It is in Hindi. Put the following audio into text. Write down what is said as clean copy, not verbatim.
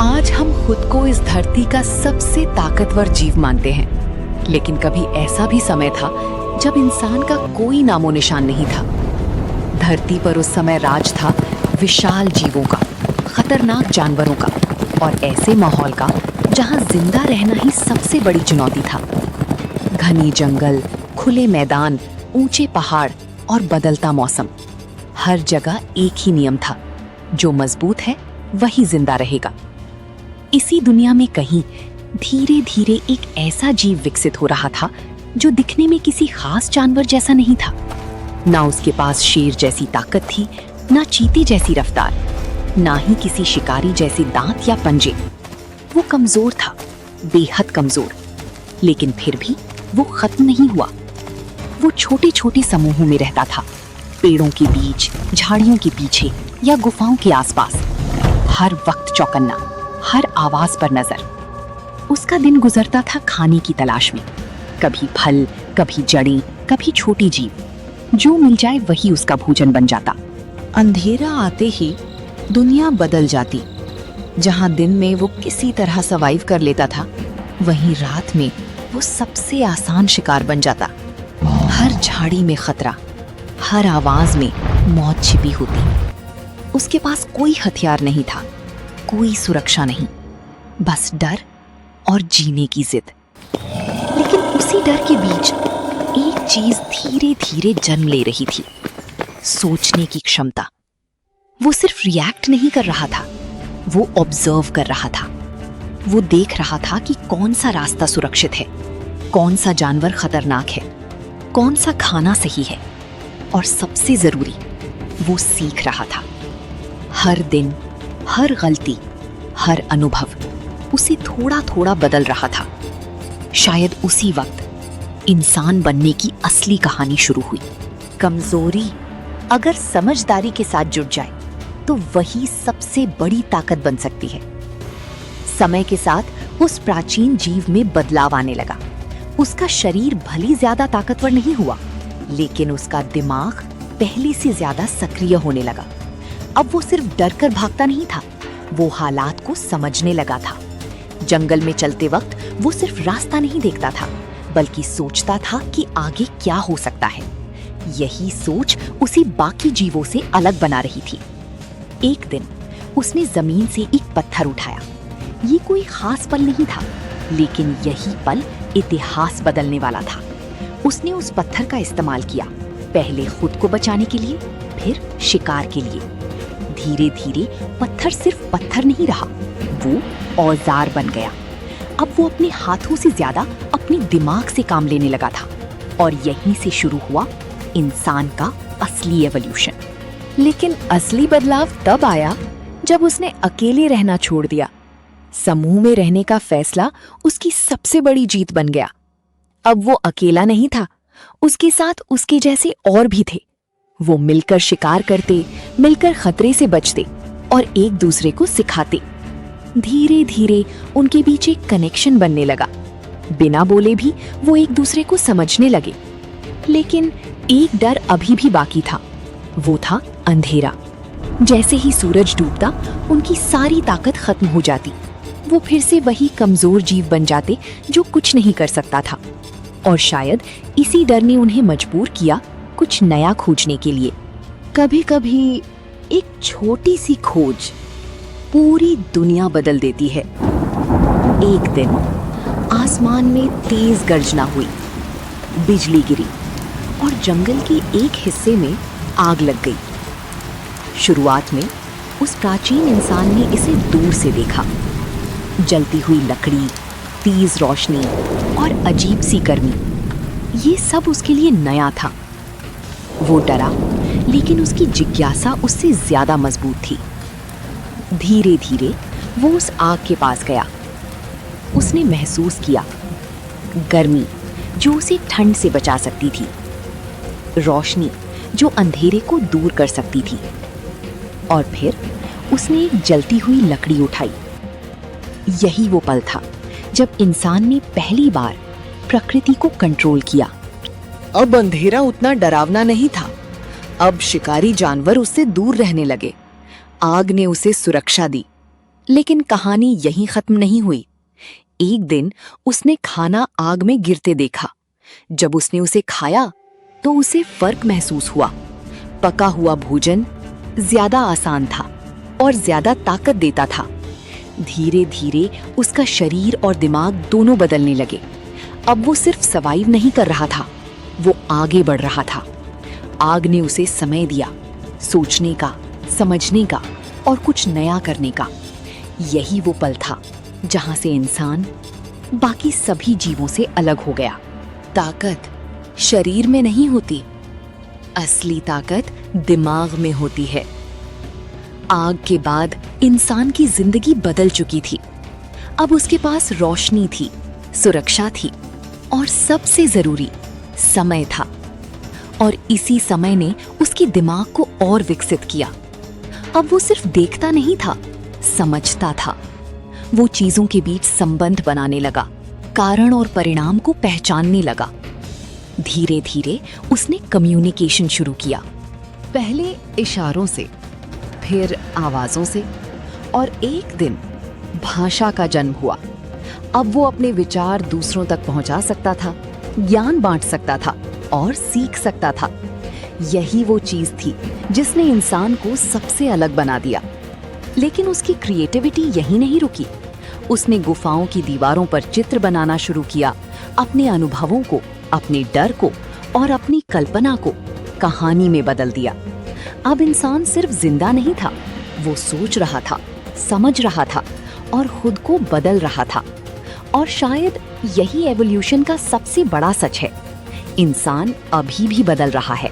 आज हम खुद को इस धरती का सबसे ताकतवर जीव मानते हैं, लेकिन कभी ऐसा भी समय था जब इंसान का कोई नामो निशान नहीं था। धरती पर उस समय राज था विशाल जीवों का, खतरनाक जानवरों का और ऐसे माहौल का जहां जिंदा रहना ही सबसे बड़ी चुनौती था। घनी जंगल, खुले मैदान, ऊंचे पहाड़ और बदलता मौसम। हर जगह एक ही नियम था, जो मजबूत है वही जिंदा रहेगा। इसी दुनिया में कहीं धीरे धीरे एक ऐसा जीव विकसित हो रहा था जो दिखने में किसी खास जानवर जैसा नहीं था। ना उसके पास शेर जैसी ताकत थी, ना चीते जैसी रफ्तार, ना ही किसी शिकारी जैसे दांत या पंजे। वो कमजोर था, बेहद कमजोर, लेकिन फिर भी वो खत्म नहीं हुआ। वो छोटे छोटे समूहों में रहता था, पेड़ों के बीच, झाड़ियों के पीछे या गुफाओं के आसपास। हर वक्त चौकन्ना, हर आवाज पर नजर। उसका दिन गुजरता था खाने की तलाश में, कभी फल, कभी जड़ें, कभी छोटी जीव। जो मिल जाए वही उसका भोजन बन जाता। अंधेरा आते ही दुनिया बदल जाती। जहां दिन में वो किसी तरह सर्वाइव कर लेता था, वहीं रात में वो सबसे आसान शिकार बन जाता। हर झाड़ी में खतरा, हर आवाज में मौत छिपी होती। उसके पास कोई हथियार नहीं था, कोई सुरक्षा नहीं, बस डर और जीने की जिद। लेकिन उसी डर के बीच एक चीज धीरे धीरे जन्म ले रही थी, सोचने की क्षमता। वो सिर्फ रिएक्ट नहीं कर रहा था, वो ऑब्जर्व कर रहा था। वो देख रहा था कि कौन सा रास्ता सुरक्षित है, कौन सा जानवर खतरनाक है, कौन सा खाना सही है, और सबसे जरूरी, वो सीख रहा था। हर दिन, हर गलती, हर अनुभव उसे थोड़ा थोड़ा बदल रहा था। शायद उसी वक्त इंसान बनने की असली कहानी शुरू हुई। कमजोरी अगर समझदारी के साथ जुड़ जाए तो वही सबसे बड़ी ताकत बन सकती है। समय के साथ उस प्राचीन जीव में बदलाव आने लगा। उसका शरीर भली ज्यादा ताकतवर नहीं हुआ, लेकिन उसका दिमाग पहले से ज्यादा सक्रिय होने लगा। अब वो सिर्फ डर कर भागता नहीं था, वो हालात को समझने लगा था। जंगल में चलते वक्त वो सिर्फ रास्ता नहीं देखता था, बल्कि सोचता था कि आगे क्या हो सकता है। यही सोच उसे बाकी जीवों से अलग बना रही थी। एक दिन उसने जमीन से एक पत्थर उठाया। ये कोई खास पल नहीं था, लेकिन यही पल इतिहास बदलने वाला था। उसने उस पत्थर का इस्तेमाल किया, पहले खुद को बचाने के लिए, फिर शिकार के लिए। धीरे धीरे पत्थर सिर्फ पत्थर नहीं रहा, वो औजार बन गया। अब वो अपने हाथों से ज्यादा अपने दिमाग से काम लेने लगा था, और यहीं से शुरू हुआ इंसान का असली एवोल्यूशन। लेकिन असली बदलाव तब आया जब उसने अकेले रहना छोड़ दिया। समूह में रहने का फैसला उसकी सबसे बड़ी जीत बन गया। अब वो अकेला नहीं था, उसके साथ उसके जैसे और भी थे। वो मिलकर शिकार करते, मिलकर खतरे से बचते और एक दूसरे को सिखाते। धीरे धीरे उनके बीच एक कनेक्शन बनने लगा। बिना बोले भी वो एक दूसरे को समझने लगे। लेकिन एक डर अभी भी बाकी था, वो था अंधेरा। जैसे ही सूरज डूबता, उनकी सारी ताकत खत्म हो जाती। वो फिर से वही कमजोर जीव बन जाते जो कुछ नहीं कर सकता था। और शायद इसी डर ने उन्हें मजबूर किया कुछ नया खोजने के लिए। कभी कभी एक छोटी सी खोज पूरी दुनिया बदल देती है। एक दिन आसमान में तेज गर्जना हुई, बिजली गिरी और जंगल के एक हिस्से में आग लग गई। शुरुआत में उस प्राचीन इंसान ने इसे दूर से देखा। जलती हुई लकड़ी, तेज रोशनी और अजीब सी गर्मी, ये सब उसके लिए नया था। वो डरा, लेकिन उसकी जिज्ञासा उससे ज्यादा मजबूत थी। धीरे धीरे वो उस आग के पास गया। उसने महसूस किया गर्मी जो उसे ठंड से बचा सकती थी, रोशनी जो अंधेरे को दूर कर सकती थी, और फिर उसने एक जलती हुई लकड़ी उठाई। यही वो पल था जब इंसान ने पहली बार प्रकृति को कंट्रोल किया। अब अंधेरा उतना डरावना नहीं था। अब शिकारी जानवर उससे दूर रहने लगे। आग ने उसे सुरक्षा दी, लेकिन कहानी यहीं खत्म नहीं हुई। एक दिन उसने खाना आग में गिरते देखा। जब उसने उसे खाया तो उसे फर्क महसूस हुआ। पका हुआ भोजन ज्यादा आसान था और ज्यादा ताकत देता था। धीरे धीरे उसका शरीर और दिमाग दोनों बदलने लगे। अब वो सिर्फ सर्वाइव नहीं कर रहा था, वो आगे बढ़ रहा था। आग ने उसे समय दिया, सोचने का, समझने का और कुछ नया करने का। यही वो पल था जहां से इंसान बाकी सभी जीवों से अलग हो गया। ताकत शरीर में नहीं होती, असली ताकत दिमाग में होती है। आग के बाद इंसान की जिंदगी बदल चुकी थी। अब उसके पास रोशनी थी, सुरक्षा थी और सबसे जरूरी समय था। और इसी समय ने उसके दिमाग को और विकसित किया। अब वो सिर्फ देखता नहीं था, समझता था। वो चीजों के बीच संबंध बनाने लगा, कारण और परिणाम को पहचानने लगा। धीरे धीरे उसने कम्युनिकेशन शुरू किया, पहले इशारों से, फिर आवाजों से, और एक दिन भाषा का जन्म हुआ। अब वो अपने विचार दूसरों तक पहुंचा सकता था, ज्ञान बांट सकता था और सीख सकता था। यही वो चीज थी जिसने इंसान को सबसे अलग बना दिया। लेकिन उसकी क्रिएटिविटी यहीं नहीं रुकी। उसने गुफाओं की दीवारों पर चित्र बनाना शुरू किया, अपने अनुभवों को, अपने डर को और अपनी कल्पना को कहानी में बदल दिया। अब इंसान सिर्फ जिंदा नहीं था, वो सोच रहा था, समझ रहा था और खुद को बदल रहा था। और शायद यही एवोल्यूशन का सबसे बड़ा सच है। इंसान अभी भी बदल रहा है।